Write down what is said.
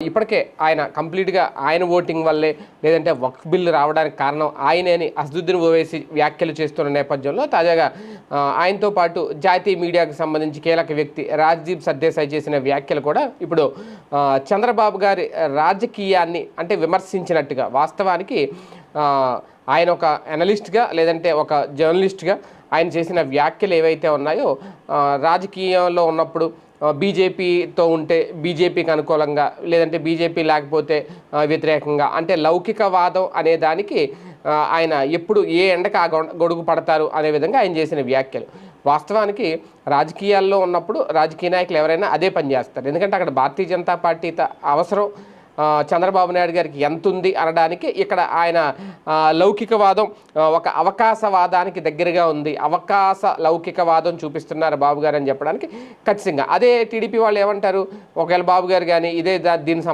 ఇప్పటికే ఆయన కంప్లీట్గా ఆయన ఓటింగ్ వల్లే లేదంటే వక్ఫ్ బిల్లు రావడానికి కారణం ఆయనే అని అసదుద్దీన్ ఓవైసీ వ్యాఖ్యలు చేస్తున్న నేపథ్యంలో తాజాగా ఆయనతో పాటు జాతీయ మీడియాకు సంబంధించి కీలక వ్యక్తి రాజ్దీప్ సర్దేశాయ్ చేసిన వ్యాఖ్యలు కూడా ఇప్పుడు చంద్రబాబు గారి రాజకీయాన్ని అంటే విమర్శించినట్టుగా, వాస్తవానికి ఆయన ఒక అనలిస్ట్గా లేదంటే ఒక జర్నలిస్ట్గా ఆయన చేసిన వ్యాఖ్యలు ఏవైతే ఉన్నాయో రాజకీయంలో ఉన్నప్పుడు బీజేపీతో ఉంటే బీజేపీకి అనుకూలంగా లేదంటే బీజేపీ లేకపోతే వ్యతిరేకంగా అంటే లౌకికవాదం అనే దానికి ఆయన ఎప్పుడు ఏ ఎండకు ఆ గొడుగు పడతారు అనే విధంగా ఆయన చేసిన వ్యాఖ్యలు. వాస్తవానికి రాజకీయాల్లో ఉన్నప్పుడు రాజకీయ నాయకులు ఎవరైనా అదే పని చేస్తారు. ఎందుకంటే అక్కడ భారతీయ జనతా పార్టీ అవసరం చంద్రబాబు నాయుడు గారికి ఎంత ఉంది అనడానికి ఇక్కడ ఆయన లౌకికవాదం ఒక అవకాశవాదానికి దగ్గరగా ఉంది, అవకాశ లౌకికవాదం చూపిస్తున్నారు బాబు గారు అని చెప్పడానికి ఖచ్చితంగా. అదే టీడీపీ వాళ్ళు ఏమంటారు, ఒకవేళ బాబు గారు కానీ ఇదే దీని